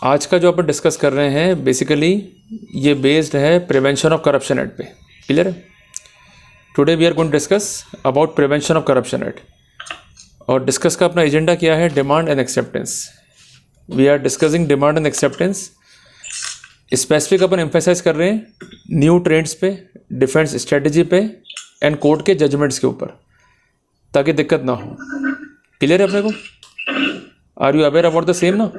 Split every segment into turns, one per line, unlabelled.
आज का जो अपन डिस्कस कर रहे हैं बेसिकली ये बेस्ड है प्रिवेंशन ऑफ करप्शन एक्ट पे। क्लियर है? Today we are going to discuss about prevention of corruption act. और डिस्कस का अपना एजेंडा क्या है? Demand and acceptance. We are discussing demand and acceptance. Specific अपन एम्फेसाइज कर रहे हैं न्यू ट्रेंड्स पे, डिफेंस स्ट्रेटजी पे एंड कोर्ट के जजमेंट्स के ऊपर, ताकि दिक्कत ना हो। क्लियर है अपने को? Are you aware about the same ना?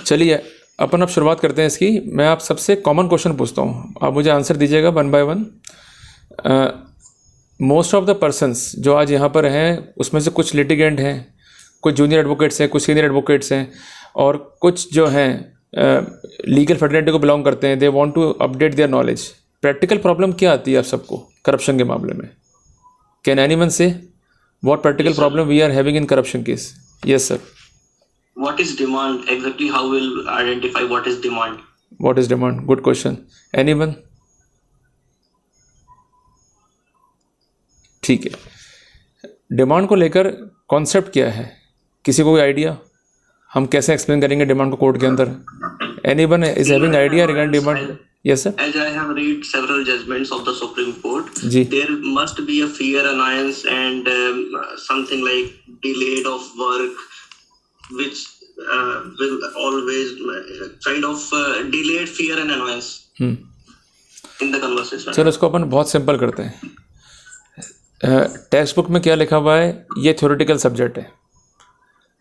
चलिए अपन अब शुरुआत करते हैं इसकी। मैं आप सबसे कॉमन क्वेश्चन पूछता हूँ, आप मुझे आंसर दीजिएगा one by one. Most of the persons जो आज यहाँ पर हैं उसमें से कुछ लिटिगेंट हैं, कुछ जूनियर एडवोकेट्स हैं, कुछ सीनियर एडवोकेट्स हैं, और कुछ जो हैं लीगल फ्रेटर्निटी को बिलोंग करते हैं। They want to update their knowledge. Practical problem क्या आती है आप सबको करप्शन के मामले में? Can anyone say what practical problem we are having in corruption case? Yes sir.
What is demand exactly? How will identify what is demand?
What is demand? Good question. Anyone? ठीक है, demand को लेकर concept क्या है? किसी को कोई idea? हम कैसे एक्सप्लेन करेंगे डिमांड को कोर्ट के अंदर? Anyone is having idea regarding demand? Yes sir.
As I have read several judgments of the Supreme Court,
ji.
there must be a fear, annoyance, and something like delayed of work, which will always kind of delayed fear and annoyance in the conversation.
चलो इसको अपन बहुत simple करते हैं। Text book में क्या लिखा हुआ है ये थ्योरेटिकल सब्जेक्ट है,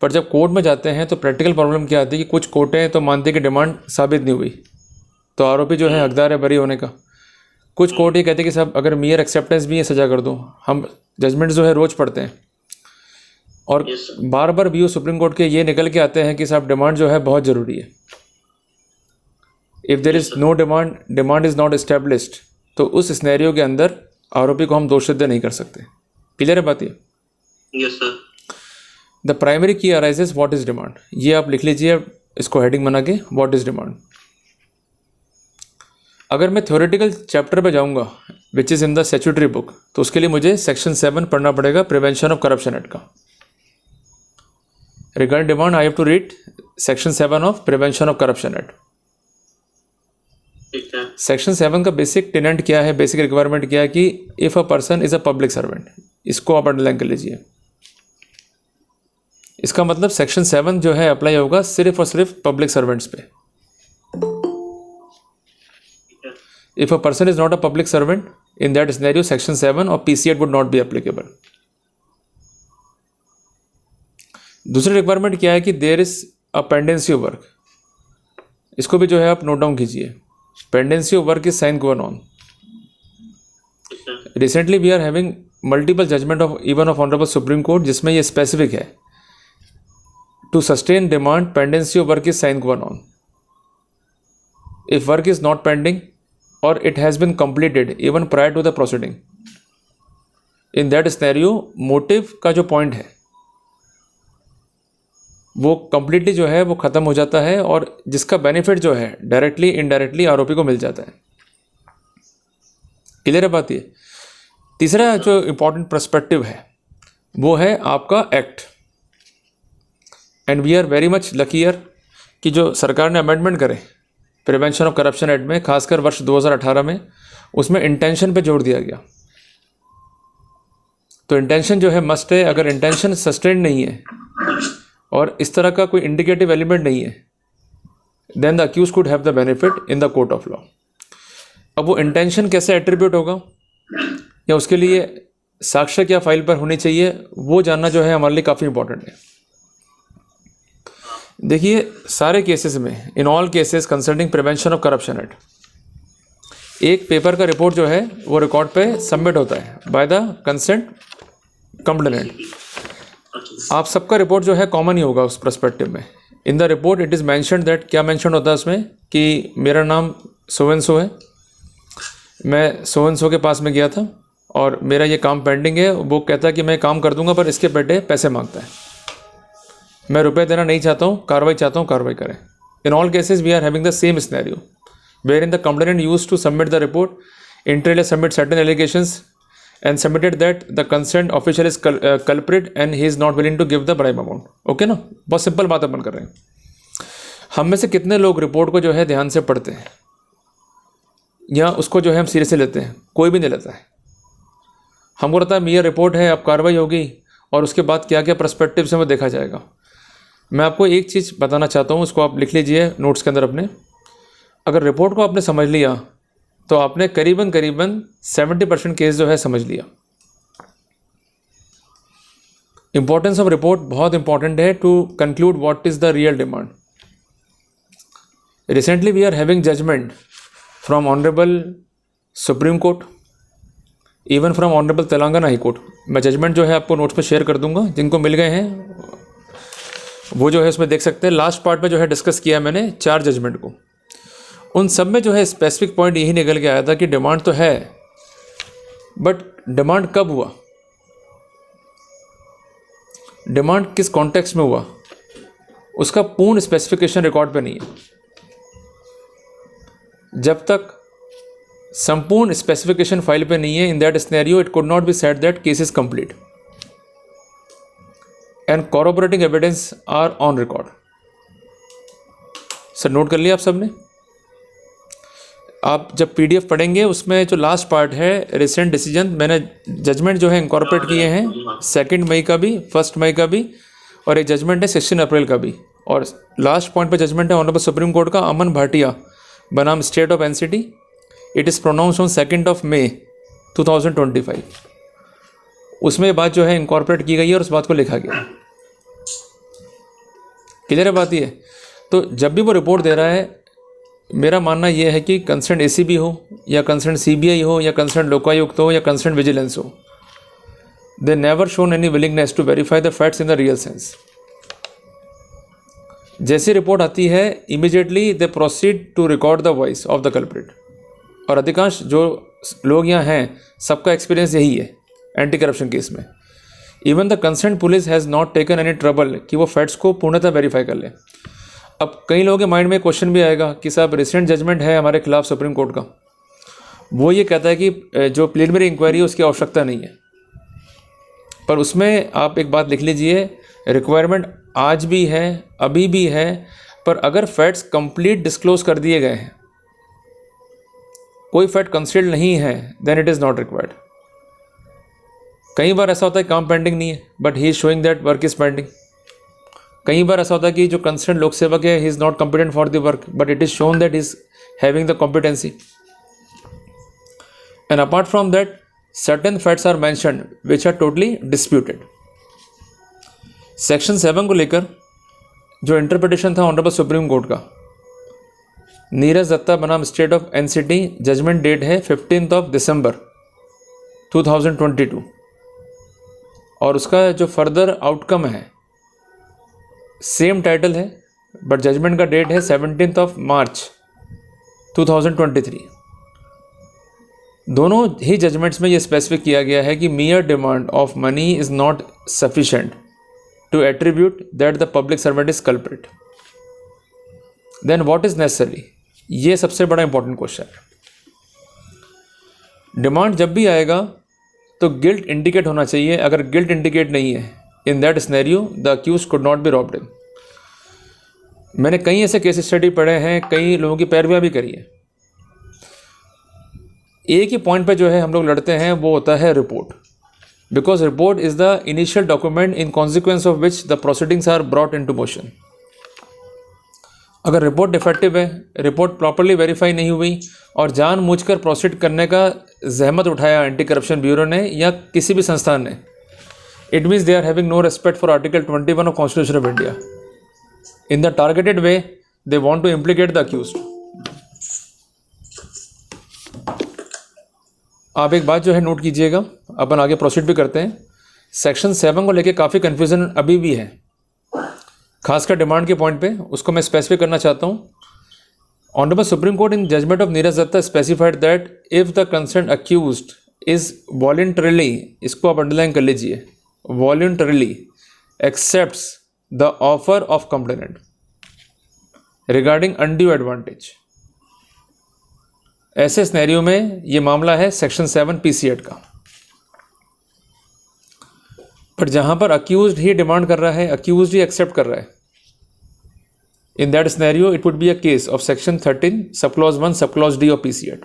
पर जब कोर्ट में जाते हैं तो प्रैक्टिकल प्रॉब्लम क्या आती है कि कुछ कोर्टें तो मानती है कि डिमांड साबित नहीं हुई तो आरोपी जो है हकदार है बरी होने का। कुछ कोर्ट ये कहते हैं कि साहब अगर मियर एक्सेप्टेंस भी है सजा कर दो। हम जजमेंट जो है रोज़ पढ़ते हैं और बार बार व्यू सुप्रीम कोर्ट के ये निकल के आते हैं कि साहब डिमांड जो है बहुत ज़रूरी है। If there is no demand, demand is not established, तो उस सिनेरियो के अंदर आरोपी को हम दोषसिद्ध नहीं कर सकते। क्लियर है बात ये?
Yes sir.
द प्राइमरी की अराइजेस व्हाट इज़ डिमांड। ये आप लिख लीजिए इसको हेडिंग बना के, व्हाट इज़ डिमांड। अगर मैं थ्योरेटिकल चैप्टर पे जाऊंगा which is in the statutory book, तो उसके लिए मुझे सेक्शन 7 पढ़ना पड़ेगा प्रिवेंशन ऑफ करप्शन एक्ट का। Regarding demand, I have to read section 7 of Prevention of Corruption Act. Section 7 का बेसिक टेनेंट क्या है, बेसिक रिक्वायरमेंट क्या है कि if a person is a public servant. इसको आप अंडरलाइन कर लीजिए। इसका मतलब सेक्शन 7 जो है अप्लाई होगा सिर्फ और सिर्फ पब्लिक सर्वेंट्स पे। If a person is not a public servant in that scenario section 7 और PC Act would not be applicable. दूसरी रिक्वायरमेंट क्या है कि there is a pendency of work. इसको भी जो है आप नोट डाउन कीजिए। Pendency of work is sine qua non. Recently we are having multiple judgment of even of honourable supreme Court जिसमें ये स्पेसिफिक है to sustain demand pendency of work is sine qua non. If work is not pending or it has been completed even prior to the proceeding, in that scenario motive का जो point है वो completely जो है वो ख़त्म हो जाता है और जिसका बेनिफिट जो है डायरेक्टली इनडायरेक्टली आरोपी को मिल जाता है। क्लियर है बात ये? तीसरा जो इम्पोर्टेंट पर्सपेक्टिव है वो है आपका act. And we are very much luckier कि जो सरकार ने अमेंडमेंट करे प्रिवेंशन ऑफ करप्शन एक्ट में, खासकर वर्ष 2018 में, उसमें इंटेंशन पे जोर दिया गया। तो इंटेंशन जो है मस्ट है। अगर इंटेंशन सस्टेन नहीं है और इस तरह का कोई इंडिकेटिव एलिमेंट नहीं है then the accused could have the benefit in the court of law. अब वो इंटेंशन कैसे एट्रीब्यूट होगा या उसके लिए साक्ष्य क्या फाइल पर होनी चाहिए वो जानना जो है हमारे लिए काफ़ी इंपॉर्टेंट है। देखिए सारे केसेस में, इन all cases concerning prevention of corruption act, एक पेपर का रिपोर्ट जो है वो रिकॉर्ड पे सबमिट होता है बाय द कंसेंट कंप्लेनेंट। आप सबका रिपोर्ट जो है कॉमन ही होगा उस पर्सपेक्टिव में। In the report it is mentioned that, क्या मैंशन होता है उसमें कि मेरा नाम सो एंड सो है, मैं सो एंड सो के पास में गया था और मेरा ये काम पेंडिंग है। वो कहता है कि मैं काम कर दूंगा पर इसके बेटे पैसे मांगता है, मैं रुपए देना नहीं चाहता हूँ, कार्रवाई चाहता हूँ, कार्रवाई करें। In all cases we are having the same scenario where in the complainant used to submit the report, inter submit certain allegations and submitted that the concerned official is culprit and he is not willing to give the bribe amount. Okay ना, बहुत simple बात अपन कर रहे हैं. हम में से कितने लोग रिपोर्ट को जो है ध्यान से पढ़ते हैं या उसको जो है हम सीरियसली लेते हैं? कोई भी नहीं लेता है. हमको लगता है ये रिपोर्ट है, अब कार्रवाई होगी और उसके बाद क्या क्या पर्सपेक्टिव से वो देखा जाएगा. मैं आपको एक चीज़ बताना चाहता हूँ, उसको आप लिख लीजिए नोट्स के अंदर अपने. अगर रिपोर्ट को आपने समझ लिया तो आपने करीबन 70% केस जो है समझ लिया. इंपॉर्टेंस ऑफ रिपोर्ट बहुत इंपॉर्टेंट है to conclude what is the real demand. Recently we are having judgment from honourable supreme Court, even from honourable Telangana High Court. मैं जजमेंट जो है आपको नोट्स पे शेयर कर दूंगा, जिनको मिल गए हैं वो जो है उसमें देख सकते हैं. लास्ट पार्ट में जो है डिस्कस किया है मैंने 4 जजमेंट को. उन सब में जो है स्पेसिफिक पॉइंट यही निकल के आया था कि डिमांड तो है, बट डिमांड कब हुआ, डिमांड किस कॉन्टेक्स्ट में हुआ, उसका पूर्ण स्पेसिफिकेशन रिकॉर्ड पे नहीं है. जब तक संपूर्ण स्पेसिफिकेशन फाइल पे नहीं है, in that scenario it could not be said that case is complete and corroborating evidence are on record. Sir note कर लिया आप सबने? आप जब PDF पढ़ेंगे उसमें जो लास्ट पार्ट है रिसेंट डिसीजन, मैंने जजमेंट जो है इंकॉर्पोरेट किए हैं 2 मई का भी, 1 मई का भी, और एक जजमेंट है 16 अप्रैल का भी. और लास्ट पॉइंट पे जजमेंट है ऑनरेबल सुप्रीम कोर्ट का अमन भाटिया बनाम state of NCT. It is pronounce on 2 मई 2025. उसमें ये बात जो है इंकॉर्पोरेट की गई है और उस बात को लिखा गया. क्लियर है बात ये? तो जब भी वो रिपोर्ट दे रहा है, मेरा मानना यह है कि कंसर्न ACB हो या कंसर्न CBI हो या कंसर्न लोकायुक्त हो या कंसर्न विजिलेंस हो, they never shown any willingness to verify the facts in the real sense. जैसी रिपोर्ट आती है immediately they proceed to record the voice of the culprit. और अधिकांश जो लोग यहाँ हैं सबका एक्सपीरियंस यही है एंटी करप्शन केस में. Even the concern police has not taken any trouble कि वो फैक्ट्स को पूर्णतः वेरीफाई कर ले. अब कई लोगों के माइंड में क्वेश्चन भी आएगा कि साहब रिसेंट जजमेंट है हमारे खिलाफ सुप्रीम कोर्ट का, वो ये कहता है कि जो प्रिलिमिनरी इंक्वायरी है उसकी आवश्यकता नहीं है. पर उसमें आप एक बात लिख लीजिए, रिक्वायरमेंट आज भी है, अभी भी है, पर अगर फैक्ट्स कंप्लीट डिस्क्लोज कर दिए गए हैं, कोई फैक्ट कंसील्ड नहीं है, then it is not required. कई बार ऐसा होता है काम पेंडिंग नहीं है but he is showing that work is pending. कई बार ऐसा होता है कि जो कंसर्न लोक सेवक है he is not competent for the work but it is shown that is having the competency. And apart from that certain facts are mentioned which are totally disputed. Section 7 को लेकर जो इंटरप्रिटेशन था honourable supreme court का, नीरज दत्ता बनाम state of NCT, judgment date है 15 दिसंबर 2022. और उसका जो फर्दर आउटकम है सेम टाइटल है बट जजमेंट का डेट है 17 मार्च 2023. दोनों ही जजमेंट्स में ये स्पेसिफिक किया गया है कि mere demand of money is not sufficient to attribute that the public servant is culprit. Then what is necessary, ये सबसे बड़ा इंपॉर्टेंट क्वेश्चन है. डिमांड जब भी आएगा तो गिल्ट इंडिकेट होना चाहिए. अगर गिल्ट इंडिकेट नहीं है, in that scenario the accused could not be roped in. मैंने कई ऐसे केस स्टडी पढ़े हैं, कई लोगों की पैरवियाँ भी करी है. एक ही पॉइंट पे जो है हम लोग लड़ते हैं, वो होता है report. Because report is the initial document in consequence of which the proceedings are brought in to motion. अगर रिपोर्ट डिफेक्टिव है, रिपोर्ट प्रॉपरली वेरीफाई नहीं हुई और जानबूझकर प्रोसीड करने का जहमत उठाया एंटी करप्शन ब्यूरो ने या किसी भी संस्थान ने, it means they are having no respect for Article 21 of Constitution of India. In the targeted way, they want to implicate the accused. आप एक बात जो है नोट कीजिएगा, अपन आगे प्रोसीड भी करते हैं. सेक्शन 7 को लेके काफ़ी कन्फ्यूज़न अभी भी है, खासकर डिमांड के पॉइंट पे. उसको मैं स्पेसिफिक करना चाहता हूँ. Honourable supreme Court in judgment of Neeraj Dutta specified that if the concern accused is voluntarily, इसको आप अंडरलाइन कर लीजिए, voluntarily accepts the offer of complainant regarding undue advantage. ऐसे स्नैरियो में ये मामला है सेक्शन 7 PC एक्ट का. बट जहाँ पर अक्यूज्ड ही डिमांड कर रहा है, अक्यूज्ड ही एक्सेप्ट कर रहा है, in that scenario it would be a case of section 13 sub clause 1 sub clause D of PC act.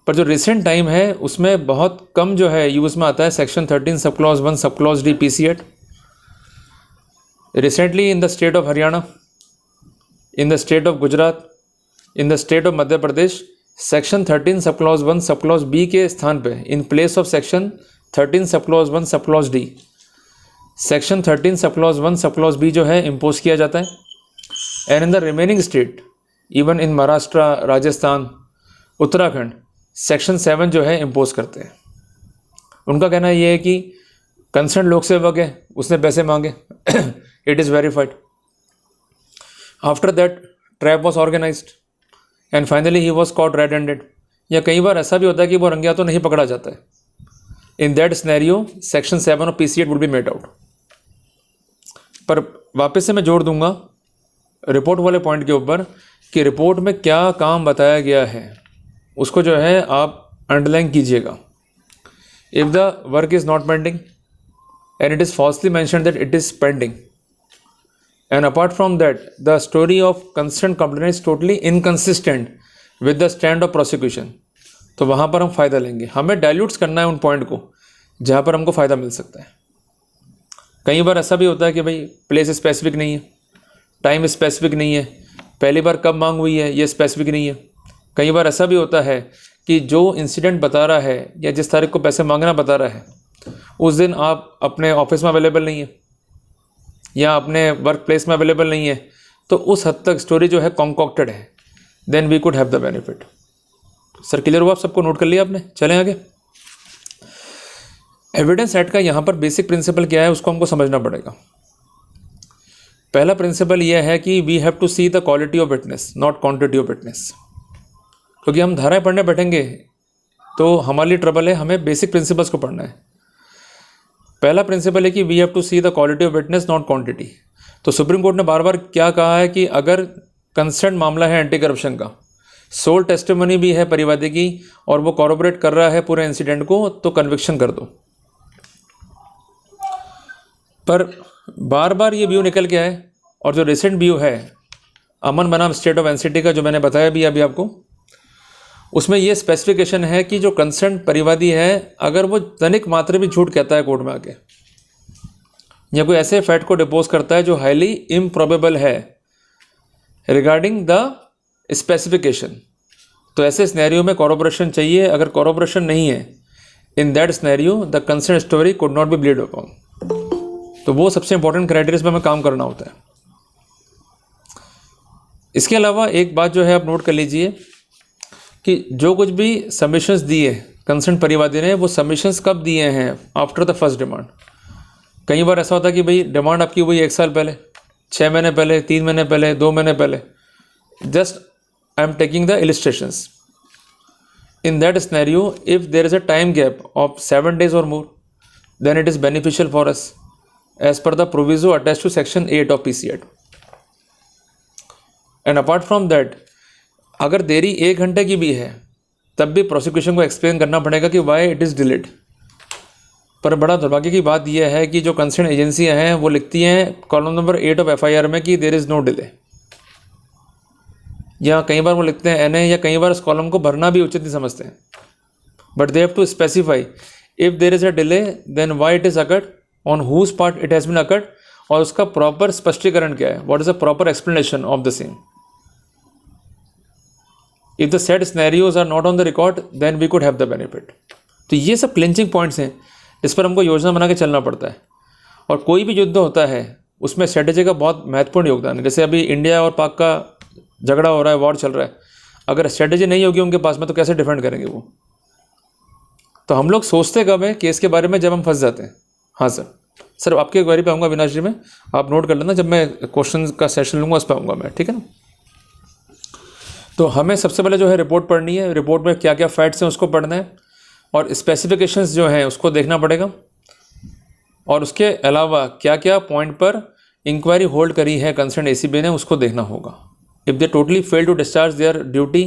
पर जो रिसेंट टाइम है उसमें बहुत कम जो है यूज़ में आता है section 13 sub clause 1 sub clause D PC act. Recently in the state of Haryana, in the state of Gujarat, in the state of Madhya Pradesh, section 13 sub clause 1 sub clause B के स्थान पे in place of section 13 sub clause 1 sub clause D, section 13 sub clause 1 sub clause B जो है impose किया जाता है। And in the remaining state, even in Maharashtra, Rajasthan, Uttarakhand, section 7 जो है इम्पोज करते हैं। उनका कहना ये है कि कंसर्न लोक सेवक है, उसने पैसे मांगे, it is verified. After that trap was organised and finally he was caught red handed. या कई बार ऐसा भी होता है कि वो रंगे हाथों नहीं पकड़ा जाता है। In that scenario section 7 of PC act would be made out. पर वापस से मैं जोड़ दूंगा रिपोर्ट वाले पॉइंट के ऊपर कि रिपोर्ट में क्या काम बताया गया है उसको जो है आप अंडरलाइन कीजिएगा। If the work is not pending and it is falsely mention that it is pending and apart from that the story of concern complaint is totally inconsistent with the stand of prosecution, तो वहाँ पर हम फ़ायदा लेंगे। हमें dilutes करना है उन पॉइंट को जहाँ पर हमको फ़ायदा मिल सकता है। कई बार ऐसा भी होता है कि भाई प्लेस स्पेसिफिक नहीं है, टाइम स्पेसिफिक नहीं है, पहली बार कब मांग हुई है ये स्पेसिफिक नहीं है। कई बार ऐसा भी होता है कि जो इंसिडेंट बता रहा है या जिस तारीख को पैसे मांगना बता रहा है उस दिन आप अपने ऑफिस में अवेलेबल नहीं है या अपने वर्क प्लेस में अवेलेबल नहीं है, तो उस हद तक स्टोरी जो है कॉन्कॉक्टेड है, then we could have the benefit. Sir clear हुआ? आप सबको नोट कर लिया आपने? चलें आगे। एविडेंस एक्ट का यहाँ पर बेसिक प्रिंसिपल क्या है उसको हमको समझना पड़ेगा। पहला प्रिंसिपल यह है कि we have to see the quality of witness not quantity of witness. क्योंकि हम धाराएं पढ़ने बैठेंगे तो हमारे लिए ट्रबल है, हमें बेसिक प्रिंसिपल्स को पढ़ना है। पहला प्रिंसिपल है कि we have to see the quality of witness not quantity. तो सुप्रीम कोर्ट ने बार बार क्या कहा है कि अगर कंसर्न मामला है एंटी करप्शन का, सोल टेस्टिमनी भी है परिवादी की और वो कॉरोबोरेट कर रहा है पूरे इंसिडेंट को, तो कन्विक्शन कर दो। पर बार बार ये व्यू निकल के आए और जो रिसेंट व्यू है अमन बनाम स्टेट ऑफ एनसीटी का जो मैंने बताया भी अभी आपको, उसमें ये स्पेसिफिकेशन है कि जो कंसर्न परिवादी है अगर वो तनिक मात्र भी झूठ कहता है कोर्ट में आके या कोई ऐसे फैक्ट को डिपोज करता है जो हाईली इम्प्रोबेबल है रिगार्डिंग द स्पेसिफिकेशन, तो ऐसे सिनेरियो में कॉरोबोरेशन चाहिए। अगर कॉरोबोरेशन नहीं है in that scenario the concern story could not B believed upon. तो वो सबसे इंपॉर्टेंट क्राइटेरिया पे हमें काम करना होता है। इसके अलावा एक बात जो है आप नोट कर लीजिए कि जो कुछ भी सबमिशंस दिए कंसर्न परिवादी ने, वो सबमिशंस कब दिए हैं? After the first demand. कई बार ऐसा होता है कि भाई डिमांड आपकी हुई 1 साल पहले, 6 महीने पहले, 3 महीने पहले, 2 महीने पहले। Just I am taking the illustrations. In that scenario if there is a time gap of 7 days और more than it is beneficial for us as per the proviso attach to section 8 of PC act. And apart from that अगर देरी 1 घंटे की भी है तब भी prosecution को एक्सप्लेन करना पड़ेगा कि वाई इट इज़ डिलेड। पर बड़ा दुर्भाग्य की बात यह है कि जो कंसर्न एजेंसियां हैं वो लिखती हैं कॉलम नंबर 8 ऑफ एफआईआर में कि देयर इज़ नो डिले, या कई बार वो लिखते हैं एनए, या कई बार इस कॉलम को भरना भी उचित नहीं समझते हैं। But they have to specify if there is a delay then why it is occurred, on whose part it has been occurred, और उसका प्रॉपर स्पष्टीकरण क्या है, what is the proper explanation of the same. If the said scenarios are not on the record then we could have the benefit. तो ये सब clinching points हैं, इस पर हमको योजना बना के चलना पड़ता है। और कोई भी युद्ध होता है उसमें स्ट्रेटेजी का बहुत महत्वपूर्ण योगदान है। जैसे अभी इंडिया और पाक का झगड़ा हो रहा है, वॉर चल रहा है, अगर स्ट्रेटेजी नहीं होगी उनके पास में तो कैसे डिफेंड करेंगे वो। तो हम लोग सोचते कब है केस के बारे में जब हम फंस जाते हैं। हाँ सर आपके क्वेरी पे आऊँगा अविनाश जी में, आप नोट कर लेना, जब मैं क्वेश्चन का सेशन लूँगा उस पर आऊँगा मैं, ठीक है ना। तो हमें सबसे पहले जो है रिपोर्ट पढ़नी है, रिपोर्ट में क्या क्या फैक्ट्स हैं उसको पढ़ना है और स्पेसिफिकेशंस जो हैं उसको देखना पड़ेगा, और उसके अलावा क्या क्या पॉइंट पर इंक्वायरी होल्ड करी है कंसर्न एसीबी ने उसको देखना होगा। If they totally fail to discharge their duty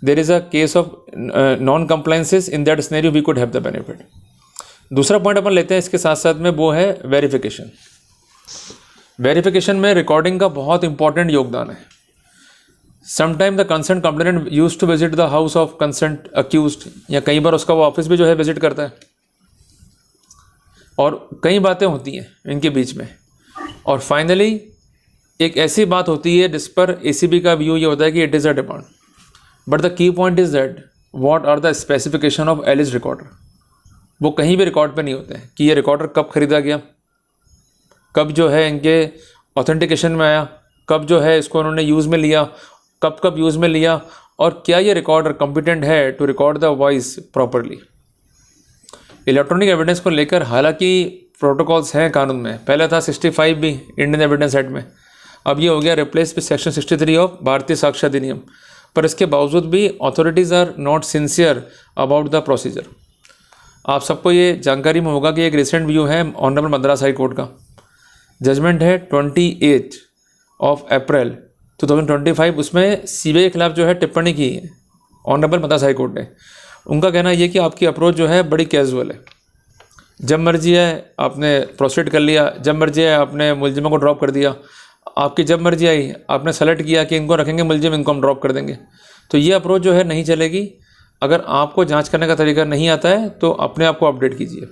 there is a case of non compliances, in that scenario we could have the benefit. दूसरा पॉइंट अपन लेते हैं इसके साथ साथ में, वो है वेरिफिकेशन। वेरिफिकेशन में रिकॉर्डिंग का बहुत इंपॉर्टेंट योगदान है। Sometime the concern complainant used to visit the house of concern accused, या कई बार उसका वो ऑफिस भी जो है विजिट करता है, और कई बातें होती हैं इनके बीच में, और फाइनली एक ऐसी बात होती है जिस पर ACB का व्यू ये होता है कि it is a demand. But the key point is that what are the specification of alleged recorder. वो कहीं भी रिकॉर्ड पे नहीं होते हैं कि ये रिकॉर्डर कब खरीदा गया, कब जो है इनके ऑथेंटिकेशन में आया, कब जो है इसको उन्होंने यूज़ में लिया, कब कब यूज़ में लिया, और क्या ये रिकॉर्डर कॉम्पिटेंट है to record the voice properly. Electronic evidence को लेकर हालांकि प्रोटोकॉल्स हैं कानून में, पहले था 65 भी इंडियन एविडेंस एक्ट में, अब ये हो गया रिप्लेस विद सेक्शन 63 ऑफ भारतीय साक्ष्य अधिनियम, पर इसके बावजूद भी authorities are not sincere about the procedure. आप सबको ये जानकारी में होगा कि एक रिसेंट व्यू है ऑनरेबल मद्रास हाई कोर्ट का, जजमेंट है 28 ऑफ अप्रैल 2025, उसमें CBI के खिलाफ जो है टिप्पणी की है ऑनरेबल मद्रास हाई कोर्ट ने। उनका कहना ये कि आपकी अप्रोच जो है बड़ी कैजुअल है, जब मर्जी है आपने प्रोसीड कर लिया, जब मर्जी है आपने मुलजिमों को ड्रॉप कर दिया, आपकी जब मर्जी आई आपने सेलेक्ट किया कि इनको रखेंगे मुलजिम, इनको हम ड्रॉप कर देंगे। तो ये अप्रोच जो है नहीं चलेगी। अगर आपको जांच करने का तरीका नहीं आता है तो अपने आप को अपडेट कीजिए,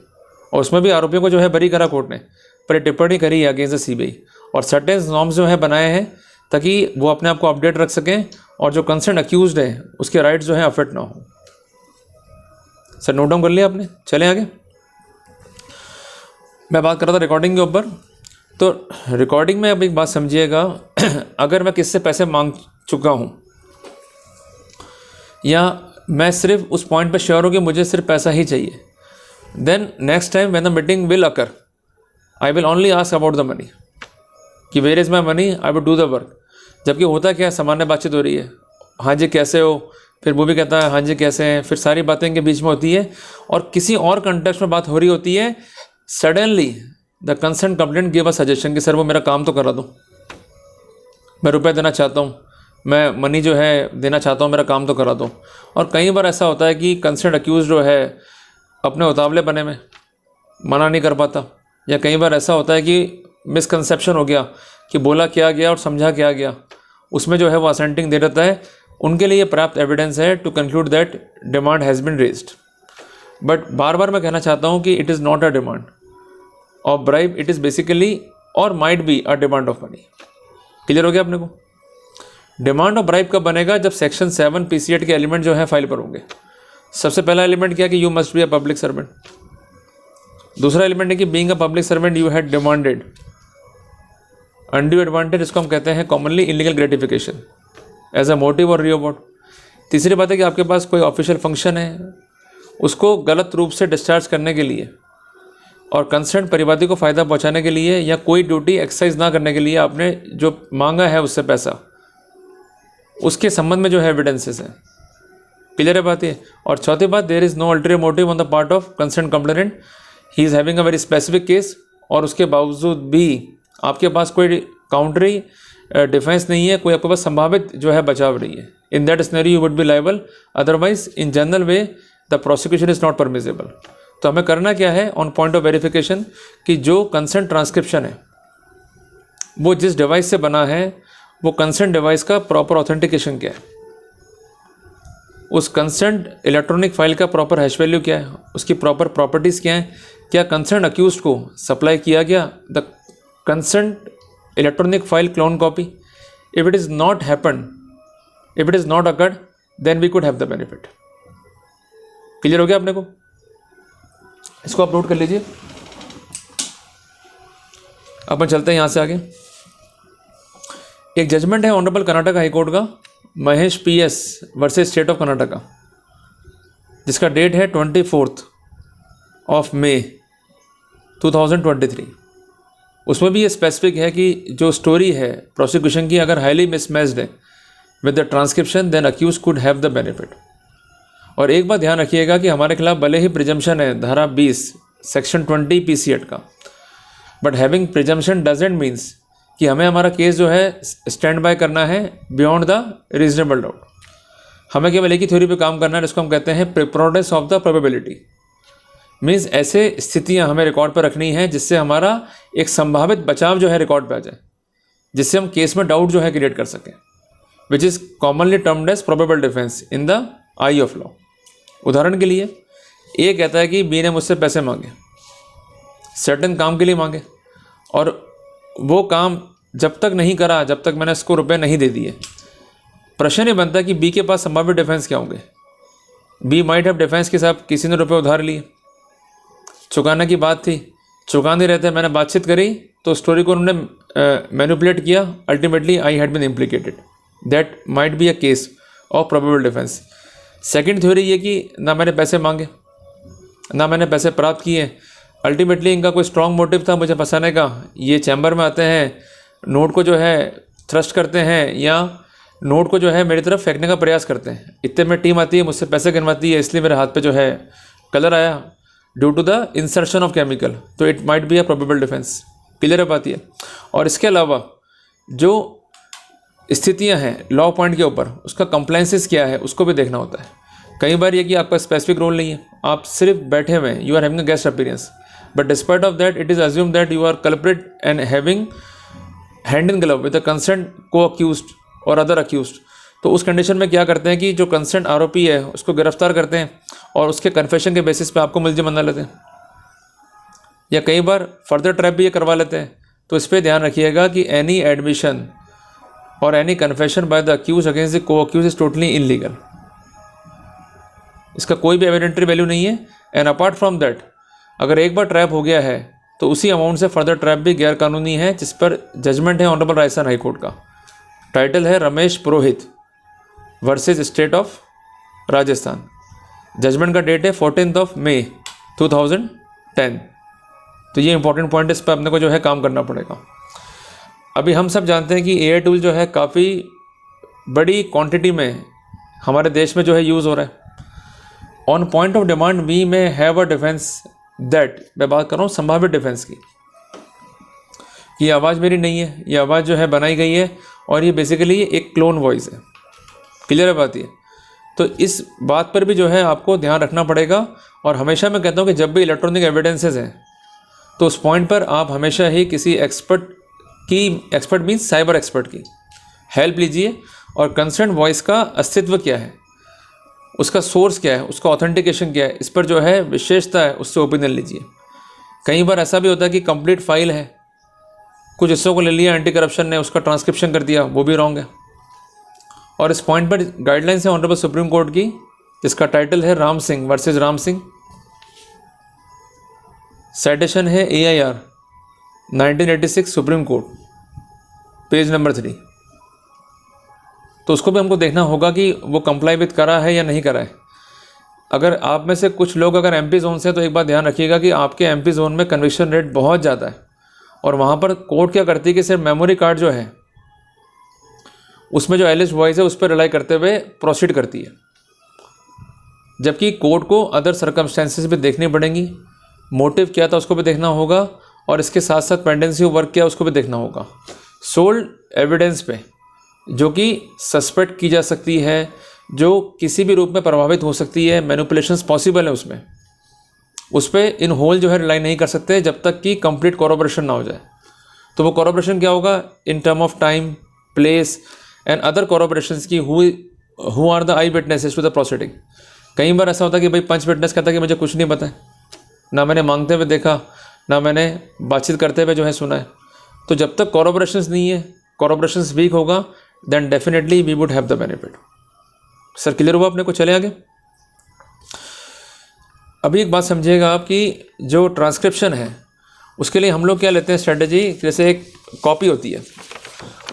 और उसमें भी आरोपियों को जो है बरी करा कोर्ट ने, पर टिप्पणी करी है अगेंस्ट द CBI, और सर्टेन नॉर्म्स जो है बनाए हैं ताकि वो अपने आप को अपडेट रख सकें, और जो कंसर्न अक्यूज्ड है उसके राइट्स जो हैं अफेक्ट ना हो। सर नोट डाउन कर लिया आपने, चलें आगे। मैं बात कर रहा था रिकॉर्डिंग के ऊपर। तो रिकॉर्डिंग में अब एक बात समझिएगा, अगर मैं किससे पैसे मांग चुका हूँ, या मैं सिर्फ उस पॉइंट पे श्योर हूँ कि मुझे सिर्फ पैसा ही चाहिए, then next time when the meeting will occur I will only ask about the money, कि where is my money, I will do the work. जबकि होता क्या है, सामान्य बातचीत हो रही है, हाँ जी कैसे हो, फिर वो भी कहता है हाँ जी कैसे हैं, फिर सारी बातें इनके बीच में होती है, और किसी और कंटेक्स्ट में बात हो रही होती है। Suddenly the concern complaint give a suggestion कि सर वो मेरा काम तो करा दो, मैं रुपए देना चाहता हूँ, मैं मनी जो है देना चाहता हूँ, मेरा काम तो करा दो। और कई बार ऐसा होता है कि कंसर्न अक्यूज जो है अपने उतावले बने में मना नहीं कर पाता, या कई बार ऐसा होता है कि मिसकंसेप्शन हो गया कि बोला क्या गया और समझा क्या गया, उसमें जो है वो असेंटिंग दे देता है। उनके लिए पर्याप्त एविडेंस है to conclude that demand has been raised. But बार बार मैं कहना चाहता हूँ कि it is not a demand of bribe, it is basically or might be a demand of money. Clear हो गया अपने को? डिमांड ऑफ ब्राइब कब बनेगा? जब सेक्शन 7 PCAct के एलिमेंट जो है फाइल पर होंगे। सबसे पहला एलिमेंट क्या कि you must be a public servant. दूसरा एलिमेंट है कि being a public servant you had demanded undue advantage, इसको हम कहते हैं commonly illegal gratification as a motive और रिवॉर्ड। तीसरी बात है कि आपके पास कोई ऑफिशियल फंक्शन है, उसको गलत रूप से डिस्चार्ज करने के लिए और कंसर्न परिवादी को फ़ायदा पहुंचाने के लिए, या कोई ड्यूटी एक्सरसाइज ना करने के लिए आपने जो मांगा है उससे पैसा, उसके संबंध में जो है एविडेंसेस हैं। क्लियर है बात ये? और चौथी बात, there is no ulterior motive on the part of concern complainant, he is having a very specific case, और उसके बावजूद भी आपके पास कोई काउंटरी डिफेंस नहीं है, कोई आपके पास संभावित जो है बचाव नहीं है। In that scenario you would be liable, otherwise in general way the prosecution is not permissible. तो हमें करना क्या है ऑन पॉइंट ऑफ वेरिफिकेशन, कि जो कंसर्न ट्रांसक्रिप्शन है वो जिस डिवाइस से बना है, वो कंसर्न डिवाइस का प्रॉपर ऑथेंटिकेशन क्या है, उस कंसर्न इलेक्ट्रॉनिक फाइल का प्रॉपर हैश वैल्यू क्या है, उसकी प्रॉपर प्रॉपर्टीज़ क्या है, क्या कंसर्न अक्यूज्ड को सप्लाई किया गया the concern electronic file clone copy. If it is not happen, if it is not occurred, then we could have the benefit. Clear हो गया अपने को? इसको अपलोड कर लीजिए। अपन चलते हैं यहाँ से आगे। एक जजमेंट है ऑनरेबल कर्नाटक हाई कोर्ट का, Mahesh PS versus state of Karnataka, जिसका डेट है 24 मई 2023। उसमें भी ये स्पेसिफिक है कि जो स्टोरी है प्रोसिक्यूशन की अगर हाईली मिसमैच्ड है with the transcription, then accuse could have the benefit. और एक बात ध्यान रखिएगा कि हमारे खिलाफ भले ही प्रिजम्पशन है धारा 20 सेक्शन 20 PCAct का, but having presumption doesn't means कि हमें हमारा केस जो है स्टैंड बाय करना है बियॉन्ड द रीजनेबल डाउट। हमें केवल एक ही थ्योरी पे काम करना है, जिसको हम कहते हैं प्रिपॉर्डेंस ऑफ द प्रोबेबिलिटी। मीन्स ऐसे स्थितियां हमें रिकॉर्ड पर रखनी है जिससे हमारा एक संभावित बचाव जो है रिकॉर्ड पे आ जाए, जिससे हम केस में डाउट जो है क्रिएट कर सकें, which is commonly termed as probable defence in the eye of law. उदाहरण के लिए ए कहता है कि बी ने मुझसे पैसे मांगे, सर्टेन काम के लिए मांगे, और वो काम जब तक नहीं करा जब तक मैंने इसको रुपए नहीं दे दिए। प्रश्न ये बनता है कि बी के पास संभावित डिफेंस क्या होंगे। बी माइट हैव डिफेंस के साथ किसी ने रुपए उधार लिए, चुकाने की बात थी, चुका नहीं रहते, मैंने बातचीत करी तो स्टोरी को उन्होंने मैनिपुलेट किया, ultimately I had been implicated. That might be a case of probable defence. Second theory ये कि ना मैंने पैसे मांगे ना मैंने पैसे प्राप्त किए, अल्टीमेटली इनका कोई स्ट्रॉन्ग मोटिव था मुझे फंसाने का। ये चैम्बर में आते हैं, नोट को जो है थ्रस्ट करते हैं या नोट को जो है मेरी तरफ फेंकने का प्रयास करते हैं। इतने में टीम आती है, मुझसे पैसे गिनवाती है, इसलिए मेरे हाथ पे जो है कलर आया due to the insertion of chemical, तो it might be a probable defence. Clear है बात ये। और इसके अलावा जो स्थितियां हैं लॉ पॉइंट के ऊपर, उसका कंप्लायंसेस क्या है उसको भी देखना होता है। कई बार ये कि आपका स्पेसिफिक रोल नहीं है, आप सिर्फ बैठे हुए हैं, you are having a guest appearance, but despite of that it is assume that you are culprit and having hand in glove with the concern co accused और अदर अक्यूज्ड। तो उस कंडीशन में क्या करते हैं कि जो कंसर्न आरोपी है उसको गिरफ्तार करते हैं और उसके कन्फेशन के बेसिस पे आपको मुलजिम बना लेते हैं, या कई बार फर्दर ट्रैप भी ये करवा लेते हैं। तो इस पर ध्यान रखिएगा कि एनी एडमिशन और any confession by the accuse against the co accuse is totally illegal. इसका कोई भी एविडेंटरी वैल्यू नहीं है। एंड अपार्ट फ्रॉम दैट, अगर एक बार ट्रैप हो गया है तो उसी अमाउंट से फर्दर ट्रैप भी गैर कानूनी है, जिस पर जजमेंट है ऑनरेबल राजस्थान हाई कोर्ट का। टाइटल है Ramesh Purohit versus state of Rajasthan. Judgement का डेट है 14 मई 2010। तो ये इंपॉर्टेंट पॉइंट, इस पर अपने को जो है काम करना पड़ेगा। अभी हम सब जानते हैं कि AI टूल जो है काफ़ी बड़ी क्वांटिटी में हमारे देश में जो है यूज़ हो रहा है। On point of demand we may have a defence that, मैं बात कर रहा हूँ संभावित डिफेंस की, ये आवाज़ मेरी नहीं है, ये आवाज़ जो है बनाई गई है और ये बेसिकली एक क्लोन वॉइस है। क्लियर है बात ये। तो इस बात पर भी जो है आपको ध्यान रखना पड़ेगा। और हमेशा मैं कहता हूँ कि जब भी इलेक्ट्रॉनिक एविडेंसेस हैं तो उस पॉइंट पर आप हमेशा ही किसी एक्सपर्ट मीन्स साइबर एक्सपर्ट की हेल्प लीजिए, और कंसर्न वॉइस का अस्तित्व क्या है, उसका सोर्स क्या है, उसका ऑथेंटिकेशन क्या है, इस पर जो है विशेषता है उससे ओपिनियन लीजिए। कई बार ऐसा भी होता है कि कंप्लीट फाइल है, कुछ हिस्सों को ले लिया एंटी करप्शन ने, उसका ट्रांसक्रिप्शन कर दिया, वो भी रॉन्ग है। और इस पॉइंट पर गाइडलाइंस है ऑनरेबल सुप्रीम कोर्ट की, जिसका टाइटल है राम सिंह वर्सेस राम सिंह। साइटेशन है AIR 1986 supreme court, page number 3। तो उसको भी हमको देखना होगा कि वो कंप्लाई विद करा है या नहीं करा है। अगर आप में से कुछ लोग अगर MP जोन से, तो एक बात ध्यान रखिएगा कि आपके MP जोन में कन्विक्शन रेट बहुत ज़्यादा है, और वहाँ पर कोर्ट क्या करती है कि सिर्फ मेमोरी कार्ड जो है उसमें जो एलिज वॉइस है उस पर रिलाई करते हुए प्रोसीड करती है, जबकि कोर्ट को अदर सर्कमस्टेंसेस भी देखनी पड़ेंगी, मोटिव क्या था उसको भी देखना होगा, और इसके साथ साथ पेंडेंसी ऑफ वर्क क्या उसको भी देखना होगा। सोल्ड एविडेंस पे जो कि सस्पेक्ट की जा सकती है, जो किसी भी रूप में प्रभावित हो सकती है, मैनिपुलेशंस पॉसिबल है उसमें, उस पर इन होल जो है रिलाई नहीं कर सकते जब तक कि कंप्लीट कॉरोबोरेशन ना हो जाए। तो वो कॉरोबोरेशन क्या होगा, in term of time, place and other corroborations की who are the eye witnesses to the proceeding. कई बार ऐसा होता है कि भाई पंच विटनेस कहता है कि मुझे कुछ नहीं पता है, ना मैंने मांगते हुए देखा, ना मैंने बातचीत करते हुए जो है सुना है। तो जब तक कॉरोबोरेशंस नहीं है, कॉरोबोरेशंस वीक होगा, then definitely we would have the benefit. Sir clear हुआ अपने को? चले आगे। अभी एक बात समझिएगा आप कि जो ट्रांसक्रिप्शन है उसके लिए हम लोग क्या लेते हैं स्ट्रेटजी, जैसे एक कॉपी होती है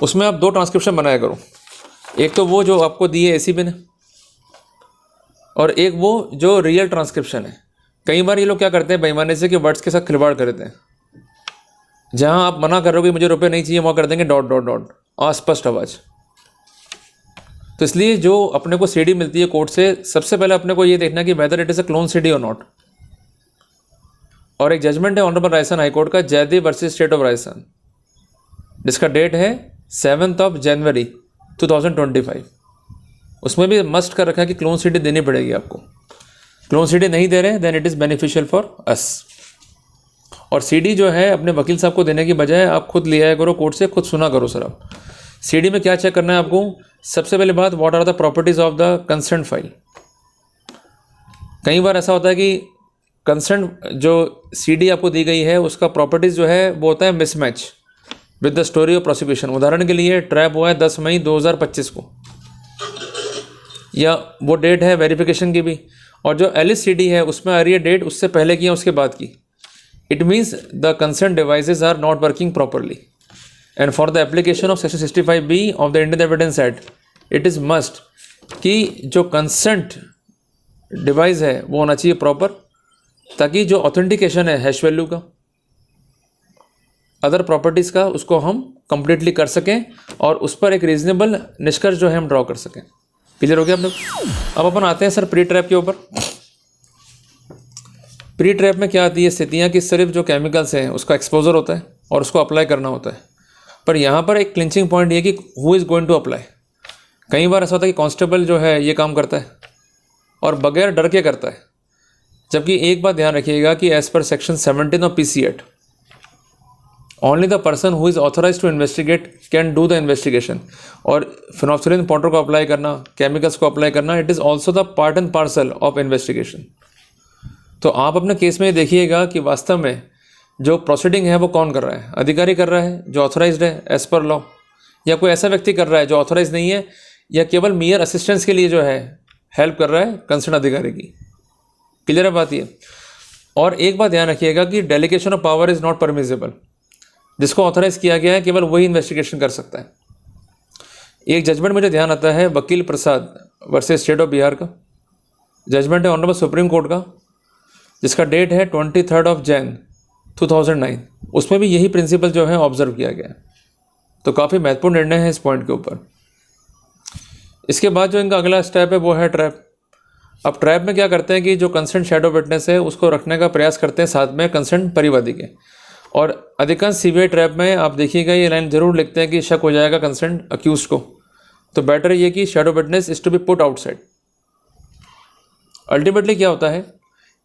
उसमें आप 2 ट्रांसक्रिप्शन बनाया करो। एक तो वो जो आपको दी है ACB ने, और एक वो जो रियल ट्रांसक्रिप्शन है। कई बार ये लोग क्या करते हैं बेईमानी से कि वर्ड्स के साथ खिलवाड़ कर देते हैं। जहां आप मना कर रहे हो कि मुझे रुपए नहीं चाहिए, वहाँ कर देंगे ... अस्पष्ट आवाज़। तो इसलिए जो अपने को CD मिलती है कोर्ट से, सबसे पहले अपने को ये देखना कि whether it is a clone CD और नॉट। और एक जजमेंट है ऑनरेबल राजस्थान हाई कोर्ट का, Jaidev versus state of Rajasthan, जिसका डेट है 7 जनवरी 2025। उसमें भी मस्ट कर रखा है कि क्लोन CD देनी पड़ेगी आपको। क्लोन सीडी नहीं दे रहे then it is beneficial for us. और सीडी जो है अपने वकील साहब को देने की बजाय आप खुद ले आया करो कोर्ट से, खुद सुना करो सर। आप सीडी में क्या चेक करना है आपको? सबसे पहले बात, what are the properties of the consent file. कई बार ऐसा होता है कि कंसेंट जो सीडी आपको दी गई है उसका प्रॉपर्टीज जो है वो होता है mismatch with the story of prosecution. उदाहरण के लिए ट्रैप हुआ है 10 मई 2025 को, या वो डेट है वेरिफिकेशन की भी, और जो एलिस सीडी है उसमें आ रही है डेट उससे पहले की या उसके बाद की। It means the consent devices are not working properly, and for the application of section 65B of the Indian evidence act it is must कि जो कंसेंट डिवाइस है वो होना चाहिए प्रॉपर, ताकि जो ऑथेंटिकेशन है हैश वैल्यू का, अदर प्रॉपर्टीज़ का, उसको हम कंप्लीटली कर सकें और उस पर एक रीजनेबल निष्कर्ष जो है हम ड्रॉ कर सकें। क्लियर हो गया आप लोग? अब अपन आते हैं सर प्री ट्रैप के ऊपर। प्री ट्रैप में क्या आती है स्थितियाँ कि सिर्फ जो केमिकल्स हैं उसका एक्सपोजर होता है और उसको अप्लाई करना होता है, पर यहाँ पर एक क्लिंचिंग पॉइंट ये कि who is going to apply. कई बार ऐसा होता है कि कांस्टेबल जो है ये काम करता है और बगैर डर के करता है, जबकि एक बात ध्यान रखिएगा कि as per section 17 of PC act only the person who is authorise to investigate can do the investigation. और फिनोक्सिलिन पाउडर को अप्लाई करना, केमिकल्स को अप्लाई करना, it is also the part and parcel of investigation. तो आप अपने case में देखिएगा कि वास्तव में जो प्रोसीडिंग है वो कौन कर रहा है? अधिकारी कर रहा है जो ऑथराइज्ड है एज पर लॉ, या कोई ऐसा व्यक्ति कर रहा है जो ऑथराइज नहीं है, या केवल मियर असिस्टेंस के लिए जो है हेल्प कर रहा है कंसर्न अधिकारी की। क्लियर है बात ये? और एक बात ध्यान रखिएगा कि delegation of power is not permissible. जिसको ऑथराइज किया गया है केवल वही इन्वेस्टिगेशन कर सकता है। एक जजमेंट मुझे ध्यान आता है वकील प्रसाद वर्सेस स्टेट ऑफ बिहार का। जजमेंट है ऑनरेबल सुप्रीम कोर्ट का, जिसका डेट है 23 जनवरी 2009। उसमें भी यही प्रिंसिपल जो है ऑब्जर्व किया गया है। तो काफ़ी महत्वपूर्ण निर्णय है इस पॉइंट के ऊपर। इसके बाद जो इनका अगला स्टेप है वो है ट्रैप। अब ट्रैप में क्या करते हैं कि जो कंसर्न शैडो विटनेस है उसको रखने का प्रयास करते हैं साथ में कंसर्न परिवादी के। और अधिकांश सीबीआई ट्रैप में आप देखिएगा ये लाइन जरूर लिखते हैं कि शक हो जाएगा कंसर्न अक्यूज को, तो बेटर ये कि shadow witness is to be put outside. Ultimately क्या होता है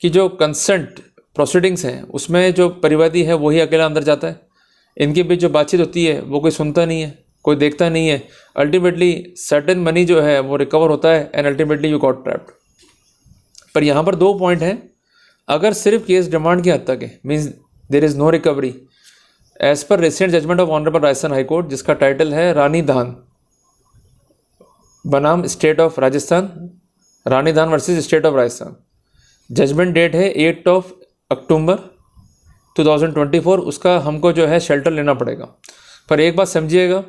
कि जो कंसेंट प्रोसीडिंग्स हैं उसमें जो परिवादी है वही अकेला अंदर जाता है। इनके बीच जो बातचीत होती है वो कोई सुनता नहीं है, कोई देखता नहीं है। अल्टीमेटली सर्टेन मनी जो है वो रिकवर होता है and ultimately you got trapped. पर यहाँ पर 2 पॉइंट हैं। अगर सिर्फ केस डिमांड की हद तक है, means there is no recovery, as per recent judgment of honourable Rajasthan high court, जिसका टाइटल है रानी धान बनाम state of Rajasthan, Rani Dhan versus state of Rajasthan. Judgment date है 8 अक्टूबर 2024। उसका हमको जो है शेल्टर लेना पड़ेगा। पर एक बात समझिएगा,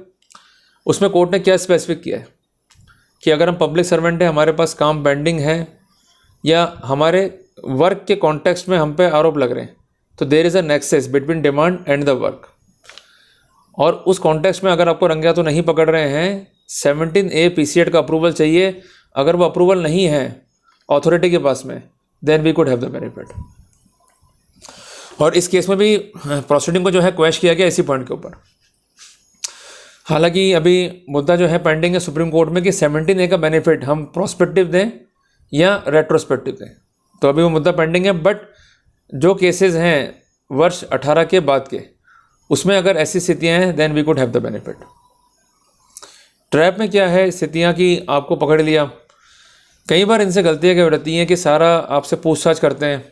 उसमें कोर्ट ने क्या स्पेसिफिक किया है कि अगर हम पब्लिक सर्वेंट हैं, हमारे पास काम पेंडिंग है, या हमारे वर्क के कॉन्टेक्स्ट में हम पे आरोप लग रहे हैं, तो there is a nexus between demand and the work. और उस कॉन्टेक्स्ट में अगर आपको रंगे तो नहीं पकड़ रहे हैं, 17A PC एक्ट का अप्रूवल चाहिए। अगर वो अप्रूवल नहीं है अथॉरिटी के पास में, then we could have the benefit. और इस केस में भी प्रोसीडिंग को जो है क्वेश किया गया इसी पॉइंट के ऊपर। हालांकि अभी मुद्दा जो है पेंडिंग है सुप्रीम कोर्ट में कि 17A का बेनिफिट हम प्रोस्पेक्टिव दें या रेट्रोस्पेक्टिव दें, तो अभी वो मुद्दा पेंडिंग है। बट जो केसेस हैं वर्ष 18 के बाद के, उसमें अगर ऐसी स्थितियाँ हैं then we could have the benefit. Trap में क्या है स्थितियाँ कि आपको पकड़ लिया, कई बार इनसे गलतियाँ क्या रहती हैं कि सारा आपसे पूछताछ करते हैं,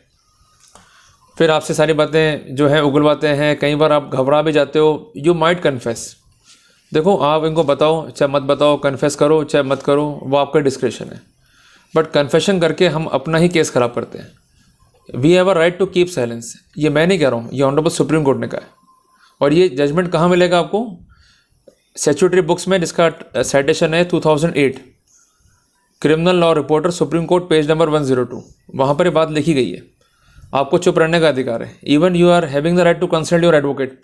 फिर आपसे सारी बातें जो है उगलवाते हैं। कई बार आप घबरा भी जाते हो, यू माइट कन्फेस। देखो आप इनको बताओ चाहे मत बताओ, कन्फेस करो चाहे मत करो, वो आपका डिस्क्रिप्शन है। बट कन्फेशन करके हम अपना ही केस ख़राब करते हैं। We have a right to keep silence. ये मैं नहीं कह रहा हूँ, ये ऑनरेबल सुप्रीम कोर्ट ने कहा है। और ये जजमेंट कहाँ मिलेगा आपको? स्टैट्यूटरी बुक्स में, जिसका साइटेशन है 2008 criminal law reporter supreme court page number 102। वहाँ पर ये बात लिखी गई है। आपको चुप रहने का अधिकार है, even you are having the right to consult your advocate.